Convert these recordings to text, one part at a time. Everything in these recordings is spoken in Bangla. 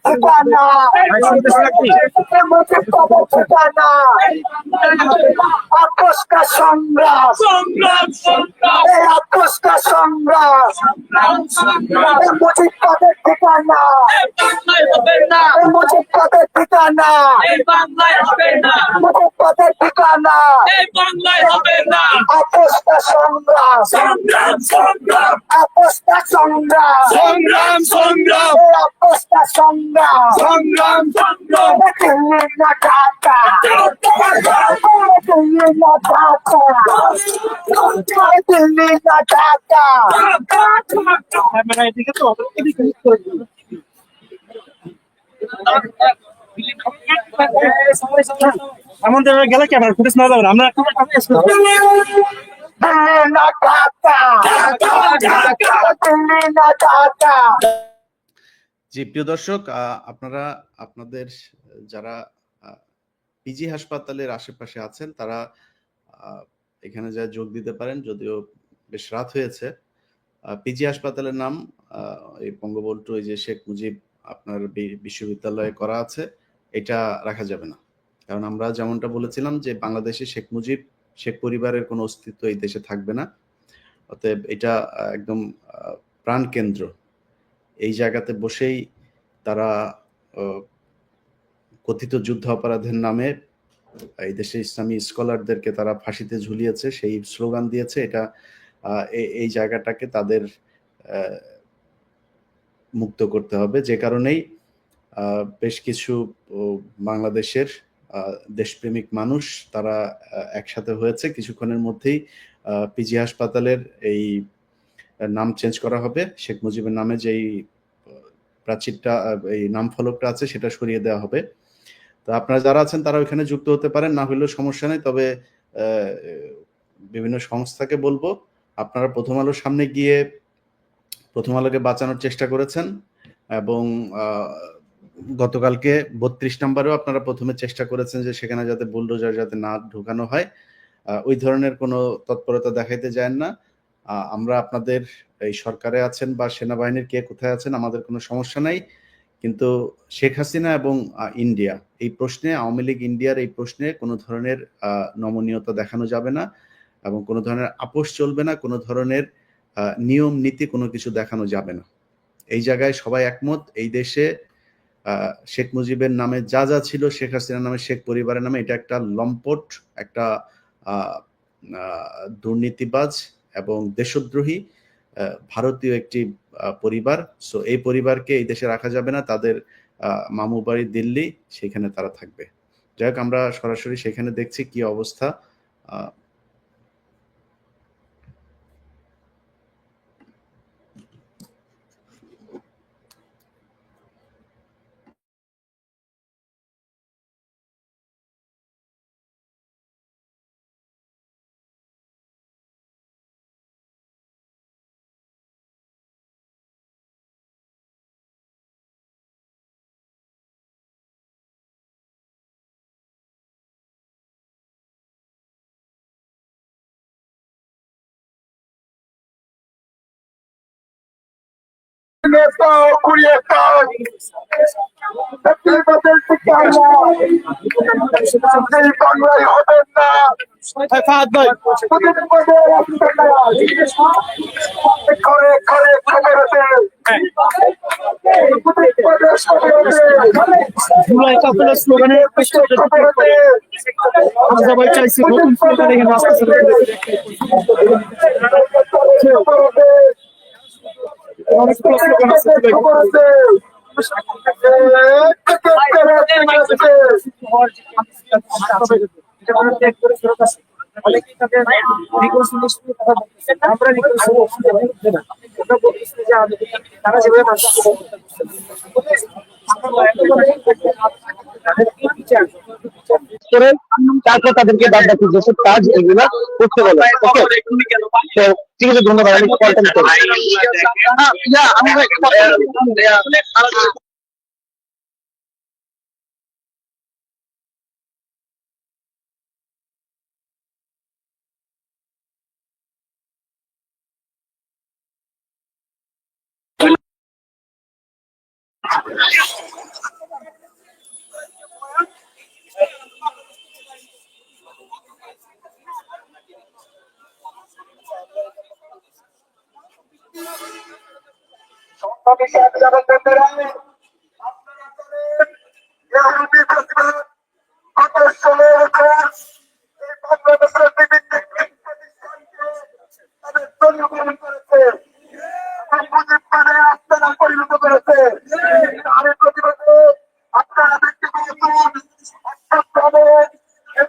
ঠিকানা ঠিকানা আপোষ का সংগ্রাম এই আপোষ का সংগ্রাম মুজিব পদের ঠিকানা মুজিব পদের ঠিকানা মুজিব পদের ঠিকানা আপোষ का সংগ্রাম আপোষ का সংগ্রাম এই আপোষ का সংগ্রাম দিল্লি না ঢাকা দিল্লি না ঢাকা দিল্লি না ঢাকা এমন জায়গায় গেলে কি আমার ফুটেজ না যাবে আমরা দিল্লি না ঢাকা দিল্লি না ঢাকা। জি প্রিয় দর্শক, আপনারা আপনাদের যারা পিজি হাসপাতালের আশেপাশে আছেন তারা এখানে যা যোগ দিতে পারেন, যদিও বেশ রাত হয়েছে। পিজি হাসপাতালের নাম এই বঙ্গবন্ধু এই যে শেখ মুজিব আপনার বিশ্ববিদ্যালয়ে করা আছে, এটা রাখা যাবে না। কারণ আমরা যেমনটা বলেছিলাম যে বাংলাদেশে শেখ মুজিব শেখ পরিবারের কোনো অস্তিত্ব এই দেশে থাকবে না। অতএব এটা একদম প্রাণ কেন্দ্র। এই জায়গাতে বসেই তারা কথিত যুদ্ধ অপরাধের নামে এই দেশে ইসলামী স্কলারদেরকে তারা ফাঁসিতে ঝুলিয়েছে, সেই স্লোগান দিয়েছে। এটা এই জায়গাটাকে তাদের মুক্ত করতে হবে। যে কারণেই বেশ কিছু বাংলাদেশের দেশপ্রেমিক মানুষ তারা একসাথে হয়েছে। কিছুক্ষণের মধ্যেই পিজি হাসপাতালের এই নাম চেঞ্জ করা হবে। শেখ মুজিবের নামে যেই প্রাচীরটা এই নাম ফলকটা আছে সেটা সরিয়ে দেওয়া হবে। তো আপনারা যারা আছেন তারা ওইখানে যুক্ত হতে পারেন, না হলেও সমস্যা নেই। তবে বিভিন্ন সংস্থাকে বলবো আপনারা প্রথম আলোর সামনে গিয়ে প্রথম আলোকে বাঁচানোর চেষ্টা করেছেন এবং গতকালকে 32 নম্বরেও আপনারা প্রথমে চেষ্টা করেছেন যে সেখানে যাতে বুলডোজার যাতে না ঢুকানো হয়। ওই ধরনের কোনো তৎপরতা দেখাইতে যায় না। আমরা আপনাদের এই সরকারে আছেন বা সেনাবাহিনীর কে কোথায় আছেন আমাদের কোনো সমস্যা নাই, কিন্তু শেখ হাসিনা এবং ইন্ডিয়া এই প্রশ্নে, আওয়ামী লীগ ইন্ডিয়ার এই প্রশ্নে কোনো ধরনের নমনীয়তা দেখানো যাবে না এবং কোনো ধরনের আপোষ চলবে না, কোনো ধরনের নিয়ম নীতি কোনো কিছু দেখানো যাবে না। এই জায়গায় সবাই একমত। এই দেশে শেখ মুজিবের নামে যা যা ছিল, শেখ হাসিনার নামে, শেখ পরিবারের নামে, এটা একটা লম্পট, একটা দুর্নীতিবাজ এবং দেশদ্রোহী ভারতীয় একটি পরিবার। সো এই পরিবারকে এই দেশে রাখা যাবে না। তাদের মামু বাড়ি দিল্লি, সেখানে তারা থাকবে। যাই হোক, আমরা সরাসরি সেখানে দেখছি কি অবস্থা। বাংলায় হবেন না করে করে স্লোগানে সবাই চাইছি নতুন স্লোগান এখানে আসতেছে। তারা যেভাবে তারপর তাদেরকে বাদ বাকি যেসব কাজ এগুলো করতে বলে। ঠিক আছে, ধন্যবাদ। পরিণত করেছে তার প্রতিবাদে আপনারা দেখতে পাচ্ছেন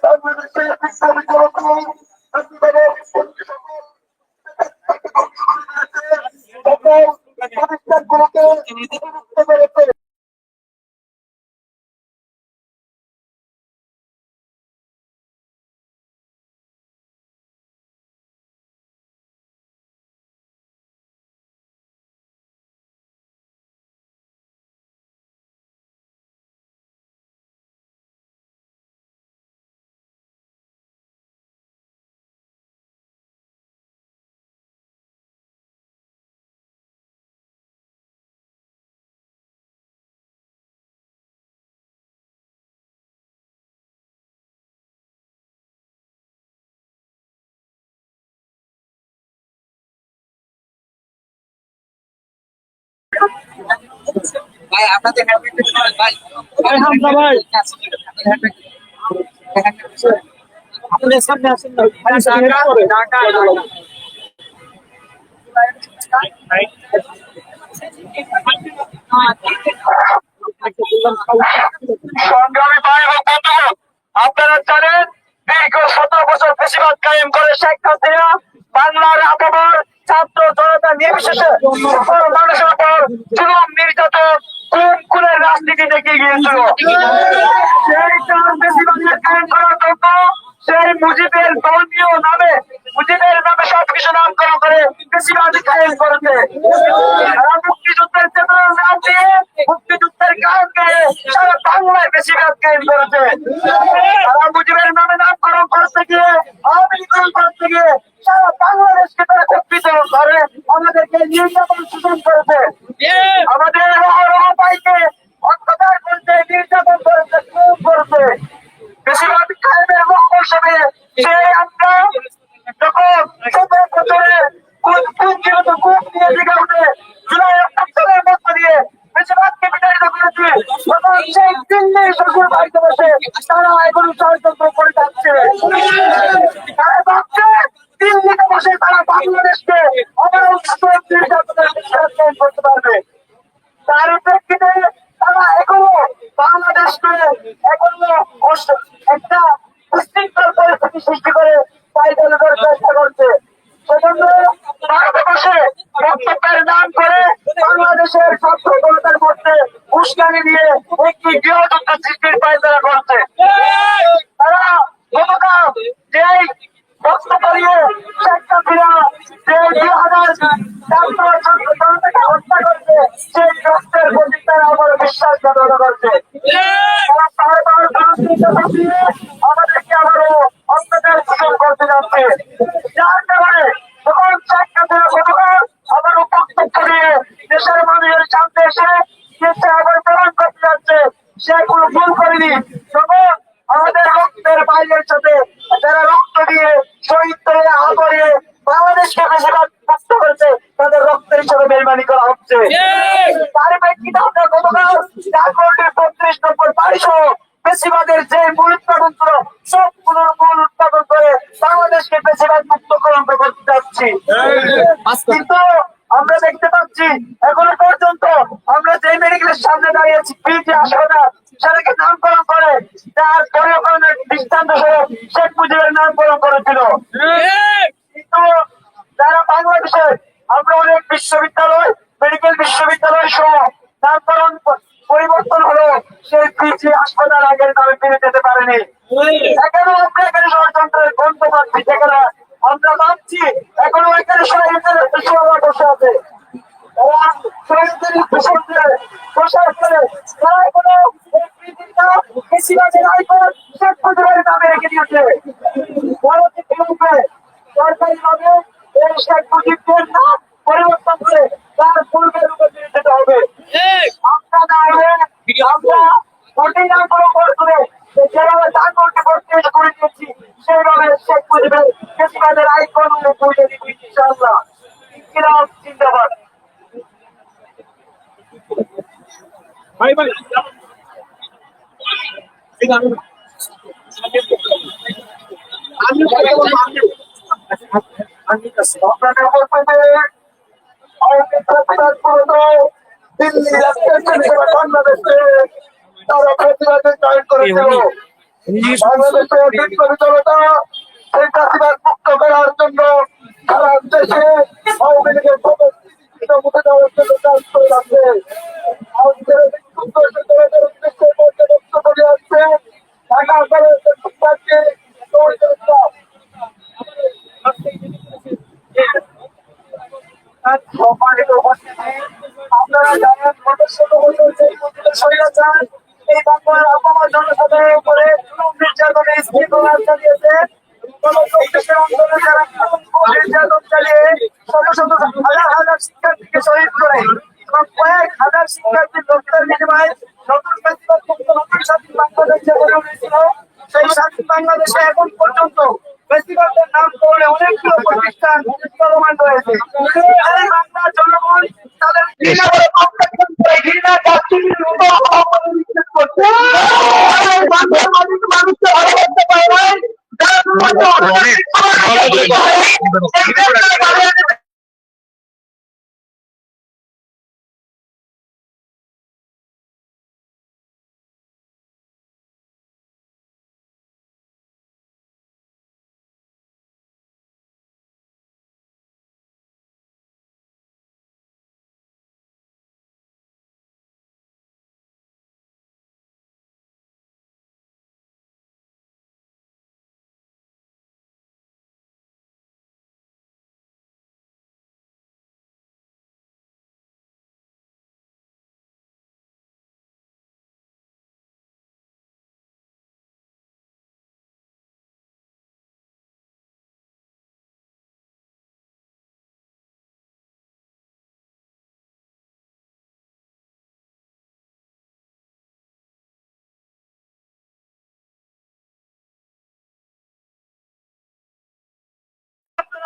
বাংলাদেশের প্রতিষ্ঠানগুলোকে বিলুপ্ত করেছে। ভাই আপনাদের ভাই ভাই হামজা ভাই আপনাদের সামনে আসেন না ভাই সামনে করে সংগ্রামী ভাই এবং বন্ধুগণ, আপনারা জানেন দীর্ঘ 17 বছর বেশিরভাগ কায়েম করে শেখ হাসিনা বাংলার আপামর ছাত্র জনতা নির্বিশেষে সকল মানুষের উপর জুলুম নির্যাতন খুনের রাজনীতি দেখিয়ে গিয়েছিল। সেই বেশিরভাগের কায়েম করার জন্য সেই মুজিবের ধর্মীয় নামে মুজিবের নামে সবকিছু নামকরণ করে বেশিরভাগ কায়েম করেছে। তারা মুক্তিযুদ্ধের চেতনার নাম দিয়ে মুক্তিযুদ্ধের গান গেয়ে সারা বাংলায় বেশিরভাগ কায়েম করেছে। তারা মুজিবের নামে নামকরণ করতে গিয়ে আমেরিকরণ করতে গিয়ে সারা বাংলাদেশকে তারা কর্তৃত্ব করে আমাদেরকে নির্যাতন শোষণ করেছে। আমাদের ভাইকে অত্যাচার করতে নির্যাতন করেছে, খুন করেছে। বেশিরভাগ কায়েমের লক্ষ্য হিসেবে সেই আমরা যখন 17 বছরে কূপ নিয়ে জেগে উঠে জুলাই অভ্যুত্থানের মধ্য দিয়ে বেশিরভাগকে বিতাড়িত করেছে, তখন সেই দিল্লি শ্বশুর বাড়িতে বসে তারা এখন ষড়যন্ত্র করে যাচ্ছে। তারা ভাবছে দিল্লিতে বসে তারা বাংলাদেশকে আবার নির্যাতনের বিশ্বাস করতে পারবে। তার প্রেক্ষিতে তারা এখনো বাংলাদেশকে এখনো একটা উশৃঙ্খল পরিস্থিতি সৃষ্টি করে তাই দলের চেষ্টা করছে। সেজন্য ভারতবর্ষে বক্তব্যের নাম করে বাংলাদেশের ছাত্র জনতার মধ্যে উস্কানি দিয়ে একটি গৃহযুদ্ধ সৃষ্টির পায়তারা করছে। তারা গতকাল যেই বক্তব্য দিয়ে শেখ হাসিনা যে 2000 ছাত্র জনতাকে হত্যা করছে সেই রক্তের প্রতি তারা আমার বিশ্বাসঘাতকতা করছে। তারা বারবার বাংলাদেশ দিয়ে আমাদেরকে আবারও অত্যাচার শোষণ করতে যাচ্ছে, যার কারণে যখন শেখ হাসিনা গতকাল আবারও বক্তব্য দিয়ে দেশের মানুষের সামনে এসে দেশে আবার প্রমাণ করতে যাচ্ছে সে কোনো ভুল করেনি। তখন আমাদের রক্তের বাইরের সাথে যারা রক্ত দিয়ে শহীদ করে আহত হয়ে বাংলাদেশকে বেশিরভাগ মুক্ত করেছে তাদের রক্তের হিসাবে বেইমানি করা হচ্ছে। তার প্রেক্ষিতে আমরা গতকাল 35 নম্বর বাড়ি সহ বেশিরভাগের যে মূল উৎপাদন ছিল সবগুলোর মূল উৎপাদন করে বাংলাদেশকে বেশিরভাগ মুক্তকরণ করতে যাচ্ছি। কিন্তু আমরা দেখতে পাচ্ছি এখনো পর্যন্ত আমরা যে মেডিকেলের সামনে দাঁড়িয়েছি পিজি হাসপাতাল সেটাকে নামকরণ করে তার পরিকল্পনার দৃষ্টান্ত স্বরূপ শেখ মুজিবের নামকরণ করেছিল। কিন্তু যারা বাংলাদেশে আমরা অনেক বিশ্ববিদ্যালয় মেডিকেল বিশ্ববিদ্যালয় সহ নামকরণ পরিবর্তন হলো সেই পিজি হাসপাতাল আগের নামে ফিরে যেতে পারেনি। এখনো আমরা এখানে ষড়যন্ত্রের গন্ধ পাচ্ছি, যেখানে আমরা ভাবছি এখনো এখানে ষড়যন্ত্রের বসে আছে। নামে রেখে দিয়েছে সরকারি ভাবে এই শেখ মুজিবের নাম পরিবর্তন করে তার পূর্বের উপর দিয়ে যেতে হবে। আপনারা কঠিন আন্দোলন করে যেভাবে চাকরকে প্রক্রিয়া করে দিয়েছি সেইভাবে শেখ মুজিবের কৃষিবাদের আইকন করে দিব ইনশাআল্লাহ। ইনকিলাব জিন্দাবাদ। ভাই ভাই আপনাদের বলতে দিল্লি বাংলাদেশে তারা প্রতিবাদে জয়েন করেছিল। বাংলাদেশের বিপ্লবী জনতা সেই চাষিবাদ মুক্ত করার জন্য সারা দেশে আওয়ামী লীগের মুখে দেওয়ার জন্য কাজ করে যাচ্ছে। আজকের উদ্দেশ্যে বক্তব্য দিয়ে আসছে ঢাকা কলেজের শিক্ষার্থী সম্মানিত উপস্থিতি, আপনারা জানেন গত ১৬ বছর যে স্বৈরাচার এই বাংলার আপামর জনসাধারণের উপরে জুলুম নির্যাতনে শৃঙ্খলা চালিয়েছে। গত ২৪ অঞ্চলে যারা নির্যাতন চালিয়ে শত শত হাজার হাজার শিক্ষার্থীকে শহীদ করে এবং কয়েক হাজার শিক্ষার্থীর রক্তের বিনিময়ে নতুন নতুন স্বাধীন বাংলাদেশ যে গড়ে উঠেছিল, সেই স্বাধীন বাংলাদেশে এখন পর্যন্ত বেশিরভাগের নাম করে অনেকগুলো প্রতিষ্ঠান চলমান রয়েছে। এই বাংলার জনগণ তাদের ঘৃণা করে প্রত্যাখ্যান করে ঘৃণা জাতির নিষেধ করছে। বাংলার মানুষকে ভালোবাসতে পারে নাই,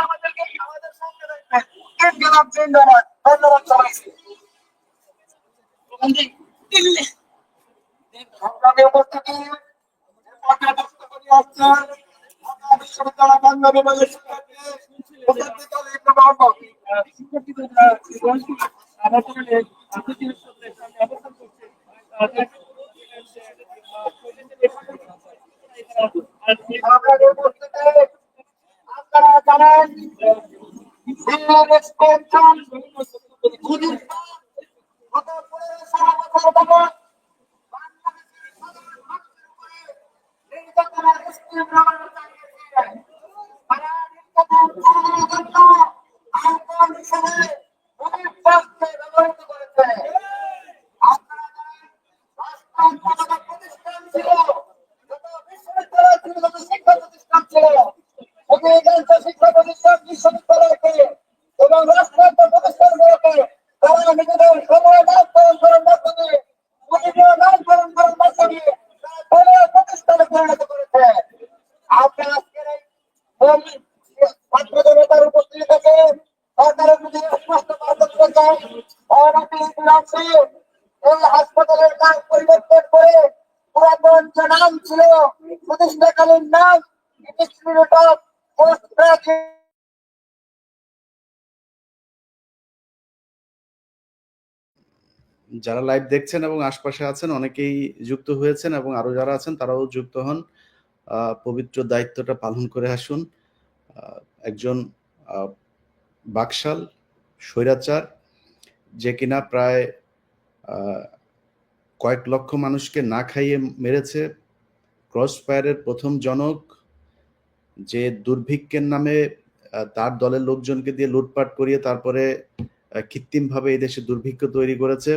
আমাদেরকে আমাদের সামনে রাখবেন। ইনকিলাব জিন্দাবাদ। ধন্যবাদ সবাইকে। সংগ্রামী উপস্থিতি, বক্তব্য নিয়ে আসছেন ঢাকা বিশ্ববিদ্যালয় বাংলা বিভাগের শিক্ষার্থী মুজাদ্দিদ আলী ইবনে মোহাম্মদ। সংগ্রামী উপস্থিতি, আপনারা জানেন দিল্লির এক্সটেনশন খুনির গত ১৫ বছর যাবৎ বাংলাদেশের সাধারণ মানুষের উপরে নির্যাতনের স্টিম রোলার চালিয়েছে। তারা নির্যাতন চালানোর জন্য আইন হিসেবে অভিবাসকে ব্যবহৃত করেছে। আপনারা জানেন রাষ্ট্র যত প্রতিষ্ঠান ছিল, যত বিশ্ববিদ্যালয় ছিল, যত শিক্ষা প্রতিষ্ঠান ছিল, অধিকাংশ শিক্ষা প্রতিষ্ঠান বিশ্ববিদ্যালয়কে এবং রাষ্ট্রায়ত্ত প্রতিষ্ঠানগুলোকে তারা নিজেদের সময় নামকরণ করার মাধ্যমে নিজেদের নামকরণ করার মাধ্যমে তারা দলীয় প্রতিষ্ঠানে পরিণত করেছে। আমরা আজকের এই ছাত্র জনতার উপস্থিতি থেকে সরকারের প্রতি স্পষ্ট বার্তা দিতে চাই, অনতি বিলম্বে এই হাসপাতালের নাম পরিবর্তন করে পুরাতন যে নাম ছিল প্রতিষ্ঠাকালীন নাম ইনস্টিটিউট অফ পোস্ট গ্রাজুয়েট যারা লাইভ দেখছেন এবং আশপাশে আছেন অনেকেই যুক্ত হয়েছেন এবং আরো যারা আছেন তারাও যুক্ত হন। পবিত্র দায়িত্বটা পালন করে আসুন। একজন বাকশাল স্বৈরাচার যে কিনা প্রায় কয়েক লক্ষ মানুষকে না খাইয়ে মেরেছে, ক্রস ফায়ারের প্রথম জনক, যে দুর্ভিক্ষের নামে তার দলের লোকজনকে দিয়ে লুটপাট করিয়ে তারপরে কৃত্রিমভাবে এই দেশে দুর্ভিক্ষ তৈরি করেছে।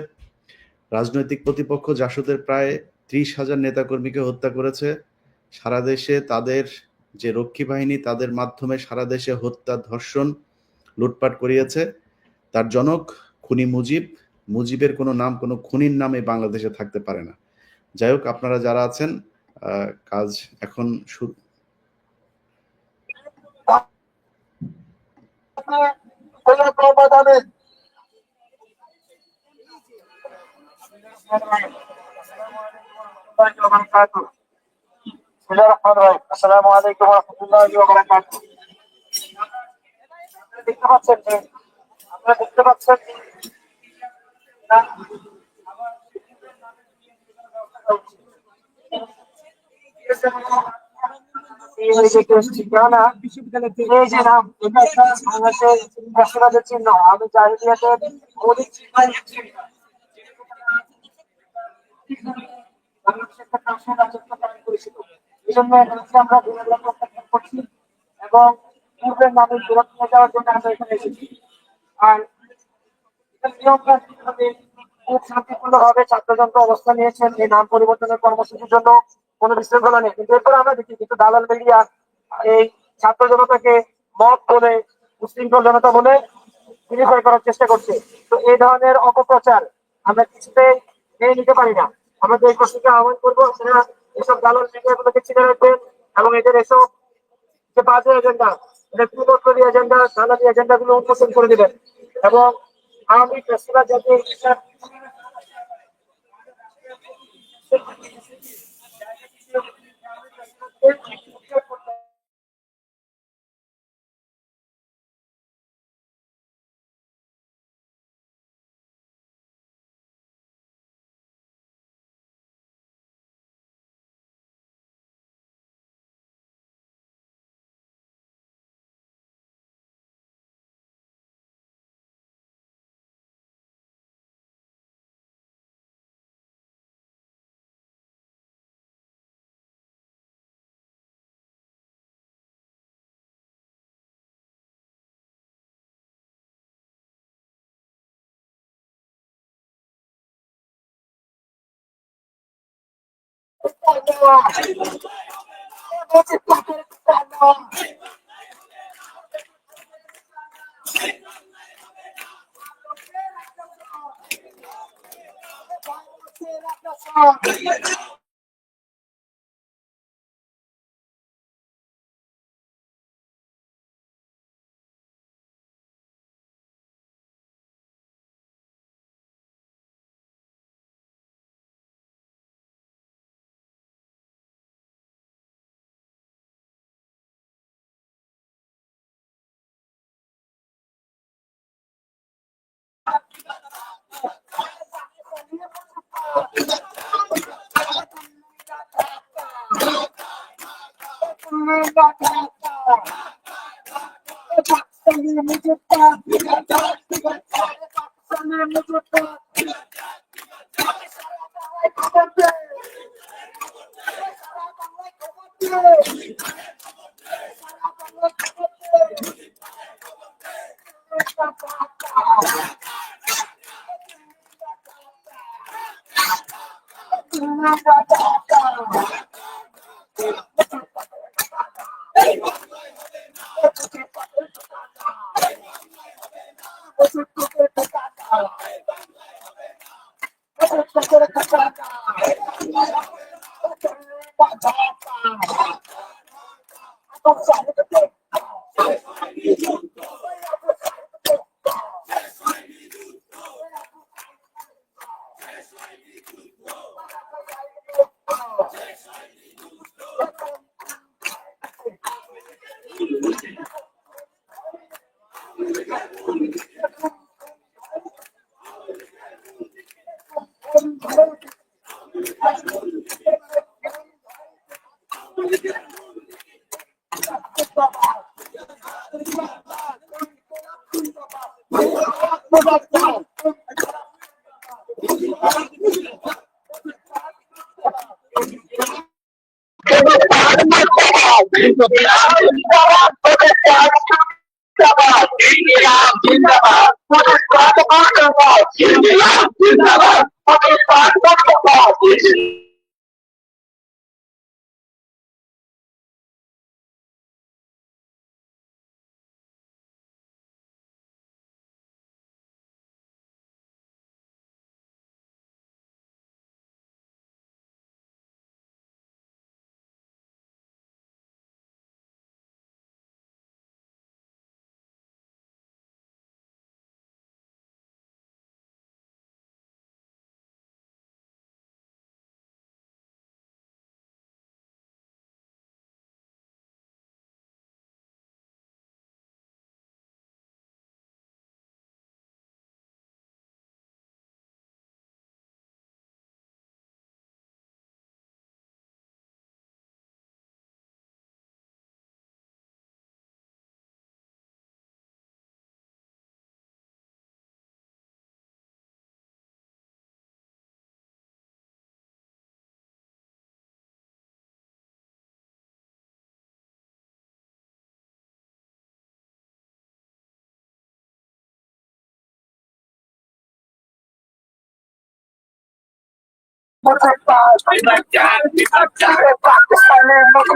রাজনৈতিক প্রতিপক্ষ জাসদের প্রায় ৩০,০০০ নেতাকর্মীকে হত্যা করেছে। সারা দেশে তাদের যে রক্ষী বাহিনী তাদের মাধ্যমে সারা দেশে হত্যা, ধর্ষণ, লুটপাট করিয়েছে। তার জনক খুনি মুজিব। মুজিবের কোনো নাম কোনো খুনির নামে বাংলাদেশে থাকতে পারে না। যাই হোক, আপনারা যারা আছেন কাজ এখন আসসালামু আলাইকুম ওয়া রাহমাতুল্লাহি ওয়া বারাকাতুহু। দেখতে পাচ্ছেন যে আপনারা দেখতে পাচ্ছেন এই যে নাম, এটা একটা বাংলাদেশের ফ্যাসিবাদের চিহ্ন। আমি জাহিলিয়াতের মৌলিক চিহ্ন বাংলাদেশের একটা কাশের রাজত্ব কায়েম করেছিল। এই জন্য এটাকে আমরা বিনোদন প্রত্যাখ্যান করছি এবং পূর্বের নামে ফেরত নিয়ে যাওয়ার জন্য আমরা এখানে এসেছি। আর এটা নিয়মতান্ত্রিকভাবে খুব শান্তিপূর্ণ ভাবে ছাত্রযন্ত্র অবস্থান নিয়েছেন এই নাম পরিবর্তনের কর্মসূচির জন্য। কোনো বিশৃঙ্খলা নেই, কিন্তু এরপরে আমরা দেখি কিন্তু দালাল মিডিয়া এই ছাত্র জনতাকে মত বলে, উশৃঙ্খল জনতা বলে বিনিময় করার চেষ্টা করছে। তো এই ধরনের অপপ্রচার আমরা কিছুতেই মেনে নিতে পারি না। আমরা দেশবাসীকে আহ্বান করবো সেটা এসব দালাল মিডিয়া গুলোকে চিনে রাখবেন এবং এদের এসব যে বাজে এজেন্ডা, এটা কুমন্ত্রী এজেন্ডা, দালালি এজেন্ডা গুলো উন্মোচন করে দিবেন এবং আওয়ামী ফেস্টিভাল জাতীয় জিন্দাবাদ। পাকিস্তানের ভাই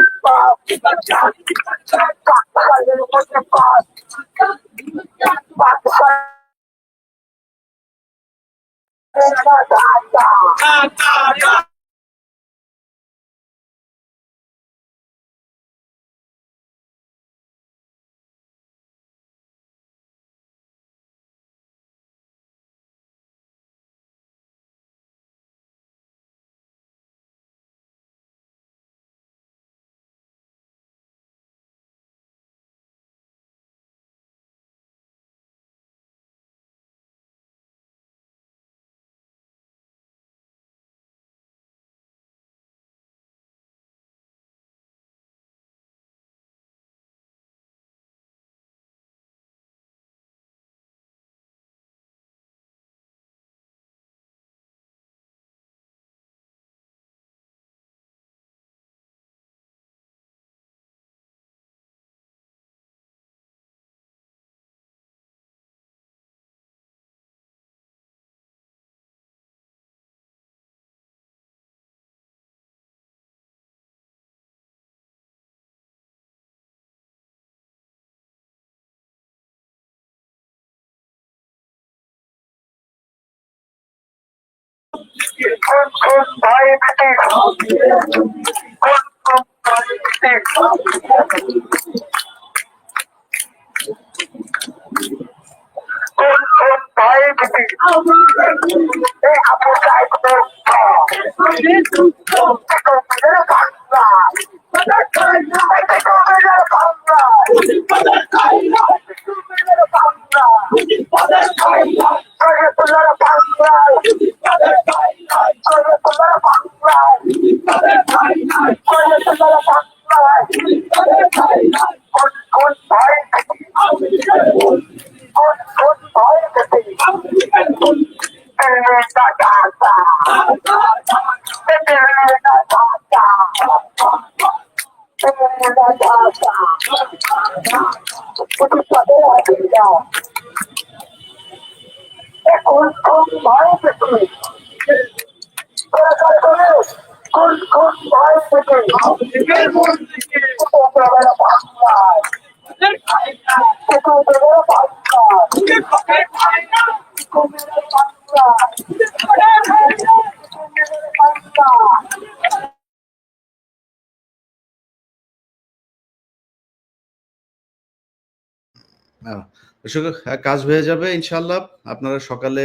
দর্শক, কাজ হয়ে যাবে ইনশাল্লাহ। আপনারা সকালে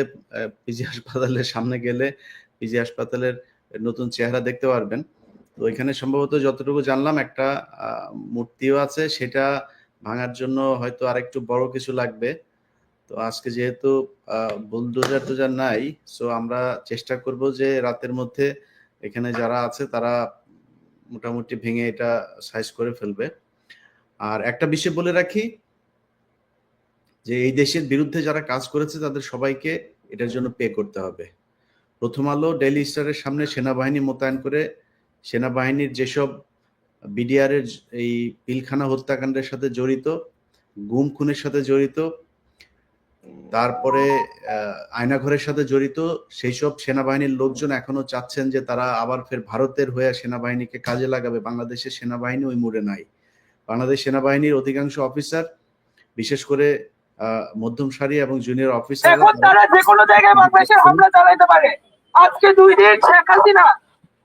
পিজি হাসপাতালের সামনে গেলে পিজি হাসপাতালের নতুন চেহারা দেখতে পারবেন। তো এখানে সম্ভবত যতটুকু জানলাম একটা মূর্তিও আছে, সেটা ভাঙার জন্য হয়তো আরেকটু বড় কিছু লাগবে। তো আজকে যেহেতু বুলডোজার টোজার নাই, সো আমরা চেষ্টা করব যে রাতের মধ্যে এখানে যারা আছে তারা মোটামুটি ভেঙে এটা সাইজ করে ফেলবে। আর একটা বিষয় বলে রাখি যে এই দেশের বিরুদ্ধে যারা কাজ করেছে তাদের সবাইকে এটার জন্য পে করতে হবে। প্রথম আলো ডেইলি স্টারের সামনে সেনাবাহিনী মোতায়েন করে সেনাবাহিনীর যেসব বিডিআরের এই পিলখানা হত্যাকাণ্ডের সাথে জড়িত, গুম খুনের সাথে জড়িত, তারপরে আয়নাঘরের সাথে জড়িত সেই সব সেনাবাহিনীর লোকজন এখনো চাচ্ছেন যে তারা আবার ফের ভারতের হয়ে সেনাবাহিনীকে কাজে লাগাবে। বাংলাদেশের সেনাবাহিনী ওই মুডে নাই। বাংলাদেশ সেনাবাহিনীর অধিকাংশ অফিসার, বিশেষ করে মধ্যম সারি এবং জুনিয়র অফিসার, এখন তারা যে কোনো জায়গায় বাংলাদেশের হামলা চালাইতে পারে। আজকে 2 দিন শেখ হাসিনা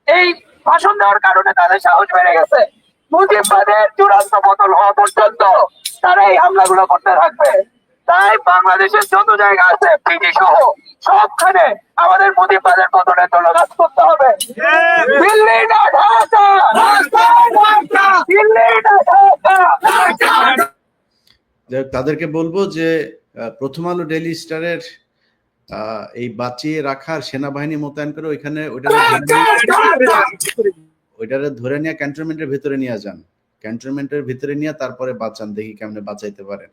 এই ভাষণ দেওয়ার কারণে তাদের সাহস বেড়ে গেছে। মুজিববাদের চূড়ান্ত পতন হওয়া পর্যন্ত তারা এই হামলাগুলো করতে থাকবে। তাই বাংলাদেশের যত জায়গা আছে পিজি সহ সবখানে আমাদের মুজিববাদের পতনের জন্য কাজ করতে হবে। দিল্লি না ঢাকা, দিল্লি না ঢাকা। তাদেরকে বলবো যে প্রথম আলো ডেইলি স্টারের এই বাঁচিয়ে রাখার সেনাবাহিনী মোতায়েন করে ওইখানে ওইটারে ধরে নিয়ে ক্যান্টনমেন্টের ভিতরে নিয়ে যান, ক্যান্টনমেন্টের ভিতরে নিয়ে তারপরে বাঁচান, দেখি কেমনে বাঁচাইতে পারেন।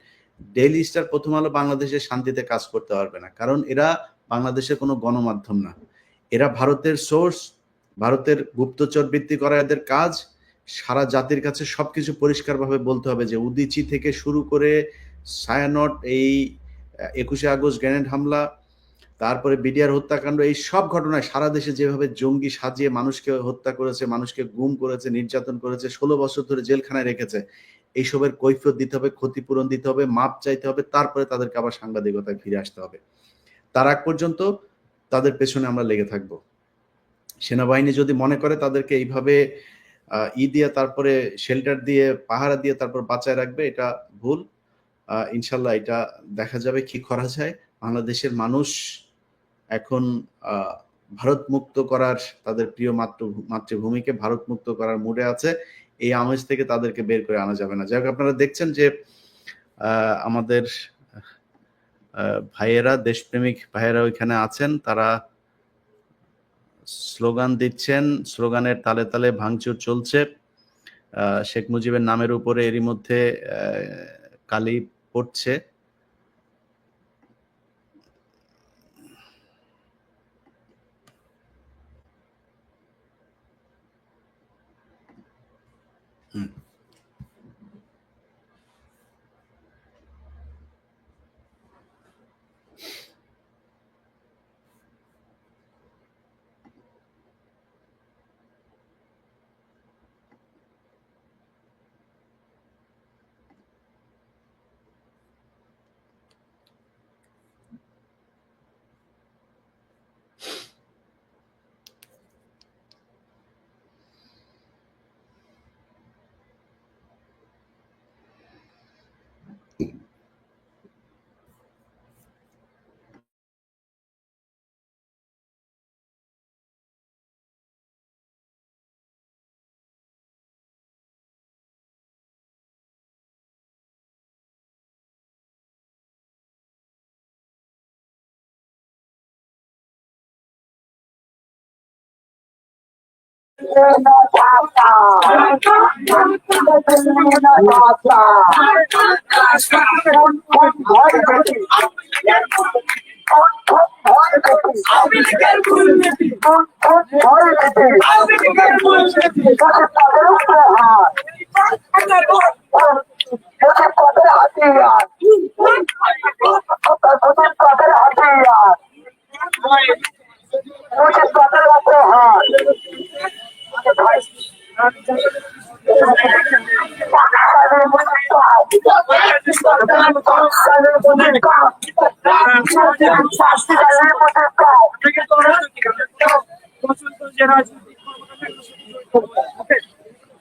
ডেইলি স্টার প্রথম আলো বাংলাদেশের শান্তিতে কাজ করতে পারবে না, কারণ এরা বাংলাদেশের কোনো গণমাধ্যম না। এরা ভারতের সোর্স, ভারতের গুপ্তচর বৃত্তি করা এদের কাজ। সারা জাতির কাছে সবকিছু পরিষ্কারভাবে বলতে হবে যে উদিচি থেকে শুরু করে ছায়ানট, এই 21শে আগস্ট গ্রেনেড হামলা, তারপরে বিডিআর হত্যাকাণ্ড, এই সব ঘটনায় সারা দেশে যেভাবে জঙ্গি সাজিয়ে মানুষকে হত্যা করেছে, মানুষকে গুম করেছে, নির্যাতন করেছে, 16 বছর ধরে জেলখানায় রেখেছে, এইসবের কৈফিয়ত দিতে হবে, ক্ষতিপূরণ দিতে হবে, মাপ চাইতে হবে, তারপরে তাদেরকে আবার সাংবাদিকতায় ফিরে আসতে হবে। তার আগ পর্যন্ত তাদের পেছনে আমরা লেগে থাকব। সেনাবাহিনী যদি মনে করে তাদেরকে এইভাবে দিয়ে তারপরে শেল্টার দিয়ে পাহারা দিয়ে তারপর বাঁচায় রাখবে, এটা ভুল। ইনশাল্লাহ এটা দেখা যাবে কি করা যায়। বাংলাদেশের মানুষ এখন ভারত মুক্ত করার, তাদের প্রিয় মাতৃভূমিকে ভারত মুক্ত করার মুডে আছে। এই আমেজ থেকে তাদেরকে বের করে আনা যাবে না। যাই হোক, আপনারা দেখছেন যে আমাদের ভাইয়েরা, দেশপ্রেমিক ভাইয়েরা ওইখানে আছেন, তারা স্লোগান দিচ্ছেন, স্লোগানের তালে তালে ভাঙচুর চলছে। শেখ মুজিবের নামের উপরে এরই মধ্যে কালি পড়ছে।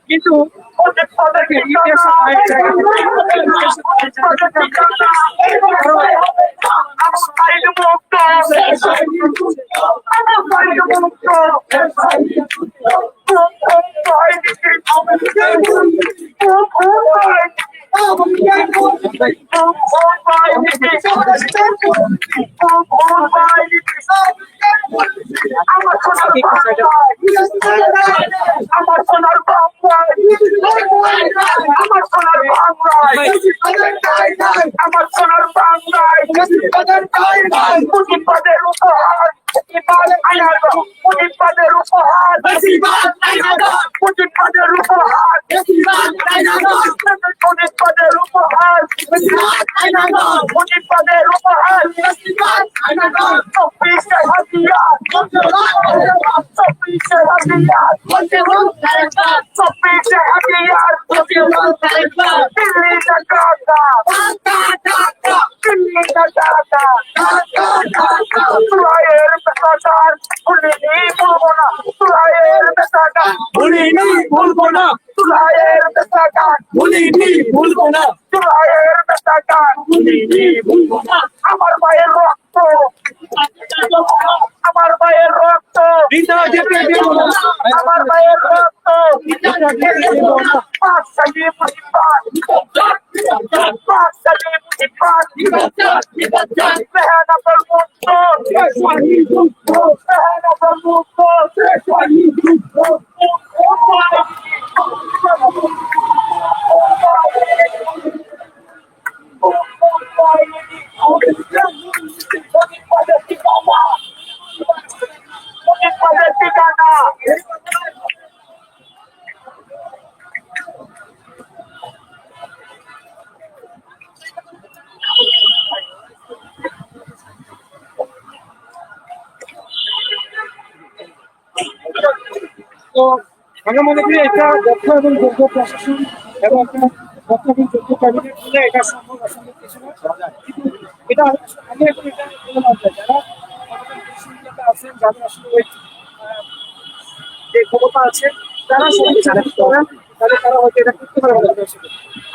কিন্তু তাদেরকে আমার সোনার বাংলায়, আমার সোনার বাংলায়, আমার সোনার বাংলায় মুজিববাদের উপহার, মুজিববাদের উপহার, মুজিববাদের উপহার, মুজিববাদের উপহার, মুজিববাদের উপহার, 24 হাতিয়ার, 24 হাতিয়ার, 24 হাতিয়ার, দিল্লি ঢাকা, দিল্লি ঢাকা, তুলাইয়ের বেসাদার ভুলিনি ভুলবো না, তুলাইয়ের বেসাদার ভুলিনি ভুলবো না, তুলাইয়ের বেসাদার ভুলিনি ভুলবো না, তুলাইয়ের বেসাদার ভুলিনি ভুলবো না। আমার মায়ের রক্ত, আমার মায়ের রক্ত, আমার মায়ের রক্ত, পাঁচ সালি মুজিবাদ, পাঁচ সালি মুজিবাদ, মেহনতের মুক্ত, মেহনতের মুক্ত, ঠিকানা তো আমরা মনে করি এটা দক্ষ এবং যোগ্য প্রশাসন এবং একটা দক্ষ এবং যোগ্য ক্যাবিনেট হলে এটা সম্ভব অসম্ভব কিছু না। কিন্তু এটা আমি এখন এটা বলে লাভ নাই। যারা পরিচ্ছন্নতা আছেন, যাদের আসলে ওই যে ক্ষমতা আছে, তারা সবাই করেন, তাহলে তারা হয়তো এটা করতে পারে বলে মনে হচ্ছে।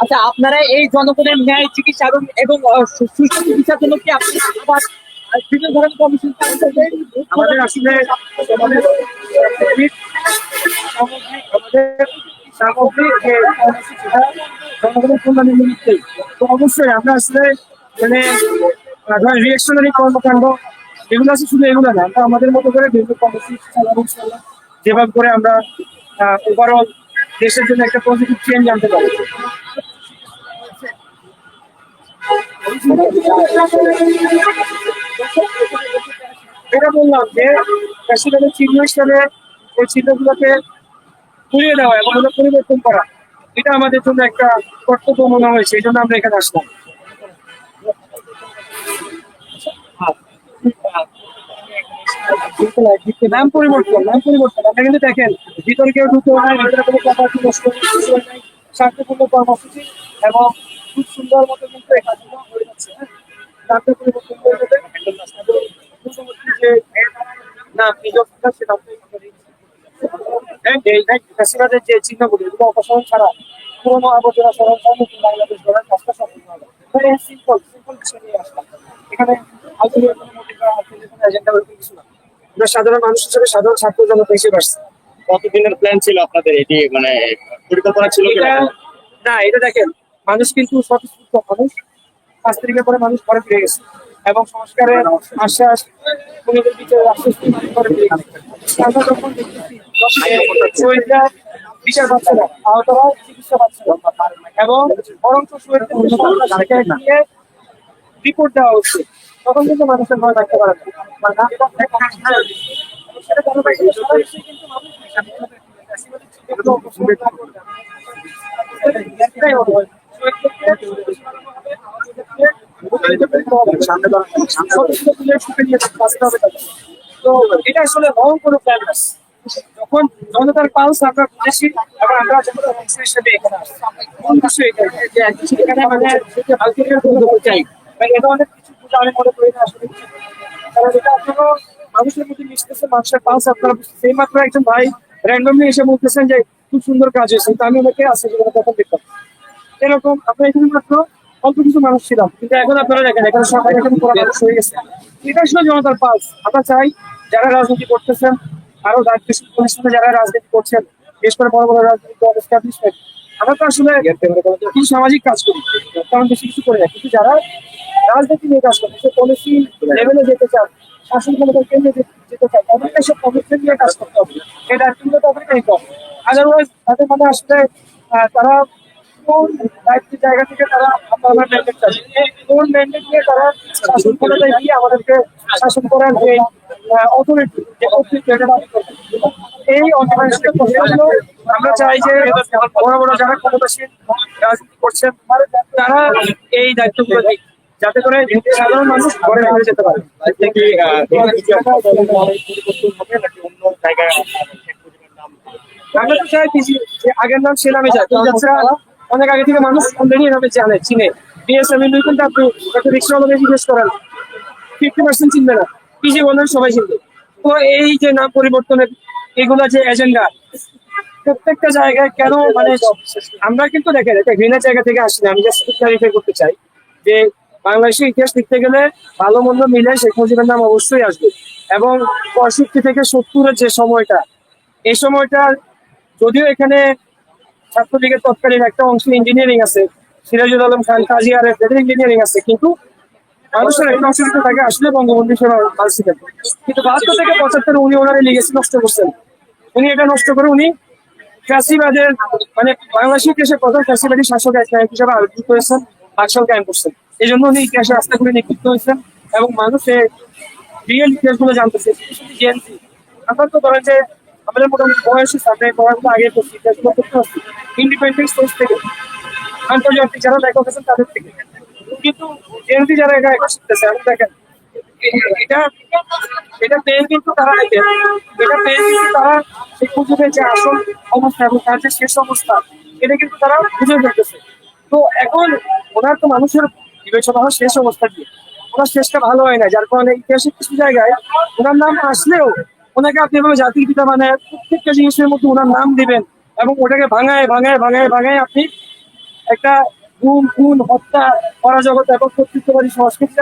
আচ্ছা, আপনারা এই জনগণের ন্যায় চিকিৎসা এবং সুস্থ চিকিৎসার জন্য কি আপনি আবার বিভিন্ন ধরনের কমিশন আমাদের আসলে আমাদের সামগ্রিক যে কর্মসূচিটা জনগণের কল্যাণের নিমিত্তেই। তো অবশ্যই আমরা আসলে মানে রিয়েকশনারি কর্মকাণ্ড এগুলো আছে, শুধু এগুলো না, আমরা আমাদের মতো করে বিভিন্ন কর্মসূচি চালাবো ইনশাআল্লাহ, যেভাবে করে আমরা ওভারঅল দেশের জন্য একটা পজিটিভ চেঞ্জ আনতে পারি। এটা বললাম যে প্রেসিডেন্টের চিহ্ন হিসেবে ওই চিহ্নগুলোকে ঘুরিয়ে দেওয়া এবং ওগুলো পরিবর্তন করা, এটা আমাদের জন্য একটা কর্তব্য মনে হয়েছে, এই জন্য আমরা এখানে আসলাম। নাম পরিবর্তন আপনি কিন্তু দেখেন ভিতরে কেউ ঢুকে নাই, ভিতরে কোনো প্রপার্টি নষ্ট নাই, শান্তিপূর্ণ কর্মসূচি এবং খুব সুন্দর মতো কিন্তু এই কাজগুলো হয়ে যাচ্ছে। নামটা পরিবর্তন করে দেবে যে নাম নিজস্ব সেটা ফ্যাসিবাদের যে চিহ্নগুলো এগুলো অপসারণ ছাড়া পুরোনো আবর্জনা সরঞ্জাম নতুন বাংলাদেশ গড়ার কাজটা সম্পূর্ণ হবে। সিম্পল বিষয় নিয়ে আসলাম এখানে। আলটিমেট কোনো মোটিভা কোনো এজেন্ডা ওরকম কিছু না। আমরা সাধারণ মানুষ হিসেবে, সাধারণ ছাত্র জনতা হিসেবে আসছি। কতদিনের প্ল্যান ছিল আপনাদের, এটি মানে পরিকল্পনা ছিল এটা না, এটা দেখেন মানুষ কিন্তু স্বতঃস্ফূর্ত মানুষ। 5 তারিখের পরে মানুষ ঘরে ফিরে গেছে এবং সংস্কারের আশ্বাস খুনিদের বিচারের আশ্বাস ঘরে ফিরে গেছে। আমরা যখন দেখতেছি শহীদরা বিচার পাচ্ছে না, আহতরা চিকিৎসা পাচ্ছে না এবং বরঞ্চ শহীদদের নিয়ে রিপোর্ট দেওয়া হচ্ছে, তখন কিন্তু মানুষের ভয় থাকতে পারে না। সেটা জনগণের সারা দেশে কিন্তু মানুষ এটাই মনে হয়। তো এটা আসলে রং কোনো প্ল্যান না। যখন জনতার পালস আমরা বুঝেছি এবং আমরা যখন অংশ হিসেবে এখানে আসছি, কোন বিষয় এখানে মানে আলটিমেট বলতে চাই এটা অনেক কিছু বুঝে আমি মনে করি না আসলে, কারণ এটা আপনারা মানুষের মধ্যে মিশতেছে, মানুষের পালস আপনারা বুঝতেছে। এই মাত্র একজন ভাই র্যান্ডমলি এসে বলতেছেন যে খুব সুন্দর কাজ হয়েছে, তো আমি ওনাকে আছে যেগুলো তখন দেখতাম এরকম। আমরা এখানে মাত্র অল্প কিছু মানুষ ছিলাম, কিন্তু এখন আপনারা দেখেন এখানে সবাই এখানে পুরো মানুষ হয়ে গেছে। এটা আসলে জনতার পালস। আমরা চাই যারা রাজনীতি করতেছেন, আরো রাজনৈতিক প্রতিষ্ঠানে যারা রাজনীতি করছেন, বিশেষ করে বড় বড় রাজনৈতিক এস্টাবলিশমেন্ট, আমরা তো আসলে কিছু সামাজিক কাজ করি, তেমন বেশি কিছু করে না, কিন্তু যারা রাজনীতি নিয়ে কাজ করে, সে পলিসি লেভেলে যেতে চান, শাসন ক্ষমতার কেন্দ্রে যেতে চান, তাদেরকে সব পদক্ষেপ নিয়ে কাজ করতে হবে। এটা কিন্তু তাদেরকে নিতে হবে। আদারওয়াইজ তাদের মানে আসলে তারা কোন দায়িত্বের জায়গা থেকে তারা আপনার ম্যান্ডেট চান, কোন ম্যান্ডেট নিয়ে তারা শাসন ক্ষমতায় গিয়ে আমাদেরকে শাসন করার যে অথরিটি, যে কর্তৃত্ব, এটা দাবি করবে। এই অন্তরাষ্ট্রীয় প্রশ্নগুলো আমরা চাই যে বড় বড় যারা ক্ষমতাসীন রাজনীতি করছেন তারা এই দায়িত্বগুলো দিক, যাতে করে সাধারণ মানুষ ঘরে ফিরে যেতে পারে। আমরা তো চাই যে আগের নাম সে নামে যায়, অনেক আগে থেকে মানুষ অলরেডি এভাবে জানে, চিনে। বিএসএমই কিন্তু আপনি একটা রিক্সাওয়ালা জিজ্ঞেস করেন 50% চিনবে না, পিজি বলেন সবাই চিনবে। তো এই যে নাম পরিবর্তনের এগুলা যে এজেন্ডা প্রত্যেকটা জায়গায় কেন মানে আমরা কিন্তু দেখেন এটা ঘৃণার জায়গা থেকে আসি না। আমি জাস্ট ক্লারিফাই করতে চাই যে বাংলাদেশের ইতিহাস লিখতে গেলে ভালো মন্দ মিলে শেখ মুজিবের নাম অবশ্যই আসবে। এবং 65 থেকে 70-এর যে সময়টা, এই সময়টা যদিও এখানে ছাত্রলীগের তৎকালীন একটা অংশ ইঞ্জিনিয়ারিং আছে, সিরাজুল আলম খান, কাজী আরেফ, এদের ইঞ্জিনিয়ারিং আছে, কিন্তু মানুষের একটা অংশ থাকে আসলে বঙ্গবন্ধু ছিলেন। কিন্তু 72 থেকে 75 উনি ওনার লিগেসি নষ্ট করছেন। উনি এটা নষ্ট করে উনি ফ্যাসিবাদের মানে বাংলাদেশের ইতিহাসে প্রথম ফ্যাসিবাদী শাসক হিসেবে আবির্ভূত হয়েছেন, বাকশাল কায়েম করছেন। এই জন্য উনি ইতিহাসে রাস্তা করে নেতৃত্ব হয়েছেন এবং মানুষের রিয়েল ইতিহাসগুলো জানতেছে। আমরা তো ধরেন যে আমাদের মোটামুটি বয়সী সাথে পড়াগুলো আগে করছি, ইতিহাসগুলো করতে হচ্ছে ইন্ডিপেন্ডেন্ট সোর্স থেকে, আন্তর্জাতিক যারা লেখক আছেন তাদের থেকে। কিন্তু জেনজি যারা এটা শিখতেছে, আমি দেখেন এটা এটা পেয়ে কিন্তু তারা এটা পেয়ে কিন্তু তারা সেই মুজিবের যে আসল অবস্থা এবং তার যে শেষ অবস্থা এটা কিন্তু তারা বুঝে ফেলতেছে। তো এখন ওনার তো মানুষের বিবেচনা হয় শেষ অবস্থা দিয়ে, ওনার শেষটা ভালো হয় না, যার কারণে ইতিহাসের কিছু জায়গায় ওনার নাম আসলেও ওনাকে আপনি এভাবে জাতির পিতা মানে প্রত্যেকটা জিনিসের মধ্যে ওনার নাম দিবেন এবং ওটাকে ভাঙায় আপনি একটা গুম খুন হত্যা অরাজকতা এবং কর্তৃত্ববাদী সংস্কৃতি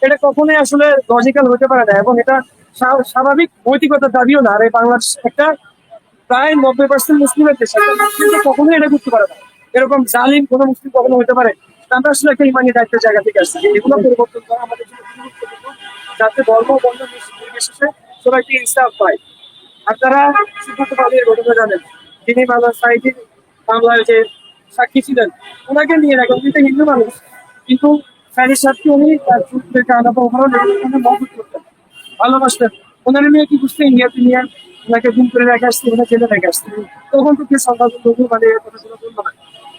এটা কখনোই আসলে লজিক্যাল হতে পারে না এবং এটা স্বাভাবিক নৈতিকতার দাবিও না। আর এই বাংলাদেশ একটা প্রায় 90% মুসলিমের দেশ, কিন্তু কখনোই এটা করতে পারে না, এরকম জালিম কোনো মুসলিম কখনো হতে পারে। আমরা আসলে একটা ইমানি দায়িত্বের জায়গা থেকে আসছি এগুলো পরিবর্তন করা আমাদের জন্য খুবই গুরুত্বপূর্ণ, যাতে ধর্ম বর্ণ নির্বিশেষে সবাইকে ইনসাফ পায়। আপনারা সিদ্ধার্থ পালের ঘটনা জানেন, তিনি বাংলা সাহিত্যিক বাংলায় যে সাক্ষী ছিলেন, ওনাকে নিয়ে রাখেন, উনি তো হিন্দু মানুষ, কিন্তু স্যারের সাথে উনি তার চুলকে আলাদা ওভারঅল মহবুত করতেন, ভালোবাসতেন। ওনার মেয়ে কি বুঝতে ইন্ডিয়াতে নিয়ে ওনাকে গুম করে রেখে আসছে, ওনার জেলে রেখে আসছে, তখন তো কেউ সন্তান মানে কথাগুলো বলবো না।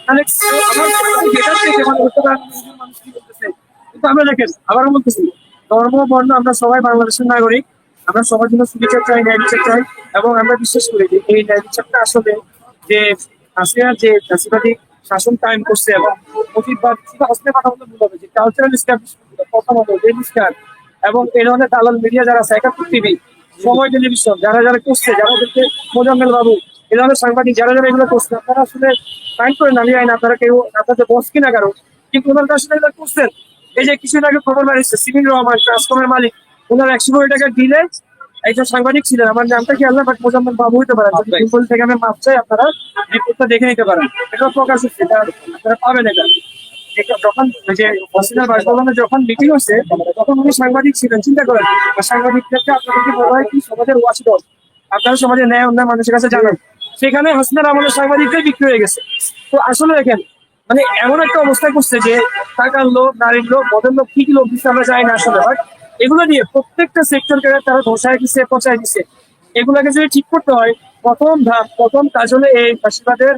তাহলে আমার যেটা থেকে মানে হতে পারে মানুষ কি বলতেছে, কিন্তু আমরা দেখেন আবারও বলতেছি, ধর্ম বর্ণ আমরা সবাই বাংলাদেশের নাগরিক, আমরা সবার জন্য সুবিচার চাই, ন্যায় বিচার চাই এবং আমরা বিশ্বাস করি যে এই ন্যায় বিচারটা আসলে যে হাসিনার যে ফ্যাসিবাদী শাসন কায়েম করছে এবং অতীতবাদ শুধু হাসিনার কথা বলতে ভুল হবে, যে কালচারাল এস্টাবলিশমেন্ট প্রথমত রেজিস্টার এবং এই ধরনের দালাল মিডিয়া যারা আছে, একাত্তর টিভি, সময় টেলিভিশন যারা যারা করছে, যারা দেখছে মোজাম্মেল বাবু, এই ধরনের সাংবাদিক যারা যারা এগুলো করছে, আপনারা আসলে ফাইন করে নামিয়ে আইন, আপনারা কেউ আপনাদের বস কিনা কারো, কিন্তু ওনারা আসলে এগুলো করছেন। এই যে কিছুদিন আগে খবর বাড়িয়েছে সিমিন রহমান ট্রান্সকমের মালিক, ওনার 100 কোটি টাকা দিলে একজন সাংবাদিক ছিলেন, আমার নামটা কি আল্লাহ, বাট মোজাম্মেল বাবু হতে পারেন, যদি থেকে আমি মাপ চাই আপনারা রিপোর্টটা দেখে নিতে পারেন, এটা প্রকাশ হচ্ছে, এটা আপনারা পাবেন। এটা যখন যে হাসিনার বাসভবনে যখন মিটিং হচ্ছে তখন উনি সাংবাদিক ছিলেন, চিন্তা করেন। আর সাংবাদিকদেরকে আপনাদেরকে বলা হয় কি সমাজের ওয়াচিডগ, আপনারা সমাজের ন্যায় অন্যায় মানুষের কাছে জানান, সেখানে হাসিনার আমাদের সাংবাদিকরাই বিক্রি হয়ে গেছে। তো আসলে দেখেন মানে এমন একটা অবস্থা করছে যে টাকার লোক, নারীর লোক, মদের লোক, কি কি লোক দিচ্ছে আমরা যাই না আসলে, বাট এগুলো নিয়ে প্রত্যেকটা সেক্টরকে তারা ধসায় দিচ্ছে, পচায় দিচ্ছে। এগুলাকে যদি ঠিক করতে হয়, প্রথম ধাপ, প্রথম কাজ হলে এই ফাঁসিবাদের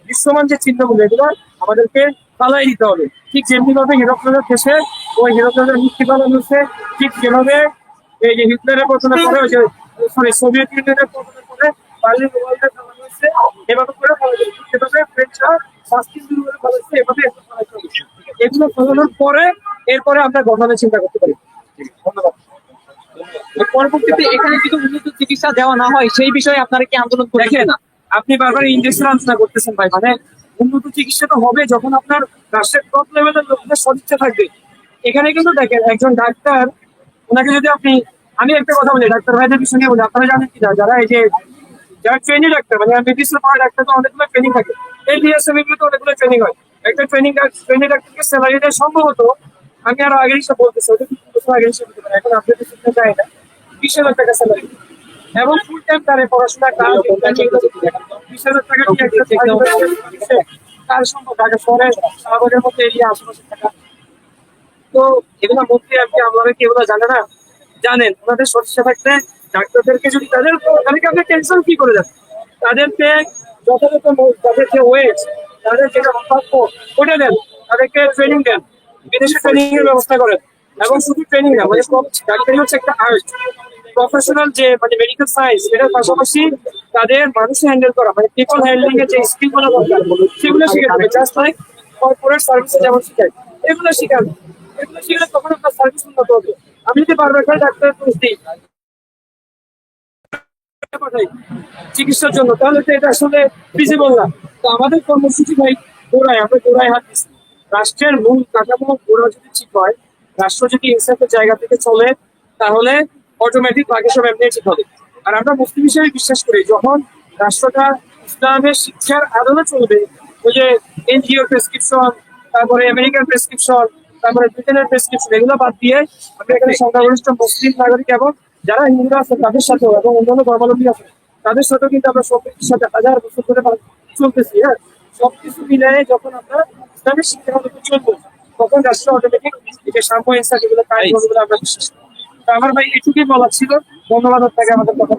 দৃশ্যমান যে চিহ্নগুলো এগুলো আমাদেরকে পালাই দিতে হবে। ঠিক যেমনি ভাবে হিরোপ্লাজের দেশে ওই হিরোপ্লাজের মুক্তি পালন হচ্ছে, ঠিক যেভাবে এই যে হিটলারের পতনের পরে ওই যে সোভিয়েত ইউনিয়নের পতনের পরে বার্লিন ওয়ালটা চালানো হচ্ছে, এভাবে করে যেভাবে ফ্রেঞ্চরা শাস্তি শুরু করে ফেলেছে, এভাবে এগুলো ফলানোর পরে এরপরে আমরা গঠনের চিন্তা করতে পারি। ধন্যবাদ। পরবর্তীতে এখানে যদি উন্নত চিকিৎসা দেওয়া না হয় সেই বিষয়ে আপনারা কি আন্দোলন দেখেন, আপনি বারবার ইন্ডেক্সের আলোচনা করতেছেন ভাই, মানে উন্নত চিকিৎসা তো হবে যখন আপনার রাষ্ট্রের টপ লেভেলের লোকদের সদিচ্ছা থাকবে। এখানে কিন্তু দেখেন একজন ডাক্তার, ওনাকে যদি আপনি, আমি একটা কথা বলি ডাক্তার ভাইদের বিষয় নিয়ে বলি, আপনারা জানেন কিনা যারা এই যে যারা ট্রেনিং ডাক্তার, মানে মেডিসিন পড়া ডাক্তার তো অনেকগুলো ট্রেনিং থাকে, এই বিএসএমই গুলোতে অনেকগুলো ট্রেনিং হয়। একটা ট্রেনিং ডাক্তারকে স্যালারি দেয় সম্ভবত, আমি আরো আগের হিসাব বলতেছি, ওটা 2 বছর আগের হিসাব দিতে পারে, এখন আপডেট হিসাবটা যায় না, 20,000 টাকা স্যালারি এবং ফুল টাইম তার পড়াশোনা কাজ 20,000 টাকা তার সম্ভব ঢাকা শহরে শাহবাগের মধ্যে এরিয়া আশেপাশে থাকা। তো এগুলো মন্ত্রী আর কি আপনারা কি এগুলো জানে না? জানেন। ওনাদের সদিচ্ছা থাকতে ডাক্তারদেরকে যদি তাদেরকে আপনি টেনশন কি করে দেন, তাদেরকে যথাযথ তাদের যে ওয়েজ, তাদের যেটা প্রাপ্য ওটা দেন, তাদেরকে ট্রেনিং দেন, বিদেশে ট্রেনিং এর ব্যবস্থা করেন। এবং শুধু ট্রেনিং না, মানে ডাক্তারি হচ্ছে একটা আর্ট, প্রফেশনাল যে মানে মেডিকেল সায়েন্স, এটার পাশাপাশি তাদের মানুষ হ্যান্ডেল করা, মানে পিপল হ্যান্ডলিং এর যে স্কিল গুলো দরকার সেগুলো শিখে যাবে। জাস্ট লাইক কর্পোরেট সার্ভিসে যেমন শিখায়, এগুলো শিখান, এগুলো শিখলে তখন আপনার সার্ভিস উন্নত হবে। আমি যদি বারবার করে ডাক্তারের দোষ দিই চিকিৎসার জন্য, তাহলে তো এটা আসলে ফিজিবল না। তো আমাদের কর্মসূচি ভাই গোড়ায়, আমরা গোড়ায় হাত দিচ্ছি। রাষ্ট্রের মূল কাঠামো গোড়া যদি ঠিক হয়, রাষ্ট্র যদি ইনসাফের জায়গা থেকে চলে, তাহলে অটোমেটিক বাকি সব এমনি ঠিক হবে। আর আমরা মুসলিম হিসেবে বিশ্বাস করি, যখন রাষ্ট্রটা ইসলামের শিক্ষার আদলে চলবে, ওই যে এনজিওর প্রেসক্রিপশন, তারপরে আমেরিকান প্রেসক্রিপশন, তারপরে ব্রিটেনের প্রেসক্রিপশন, এগুলো বাদ দিয়ে আমরা এখানে সংখ্যাগরিষ্ঠ মুসলিম নাগরিক এবং যারা হিন্দুরা আছেন তাদের সাথেও এবং অন্যান্য ধর্মাবলম্বী আছেন তাদের সাথেও কিন্তু আমরা সবকিছুর সাথে 1000 বছর ধরে চলতেছি। হ্যাঁ, সবকিছু মিলিয়ে যখন আমরা ইসলামের শিক্ষার মধ্যে চলবো, তখন রাষ্ট্র অটোমেটিক যে সাম্য ইনসাফ এগুলো কায়েম হবে বলে আমরা বিশ্বাস করি। তো আমার ভাই এটুকুই বলার ছিল। ধন্যবাদ আপনাকে আমাদের কথা।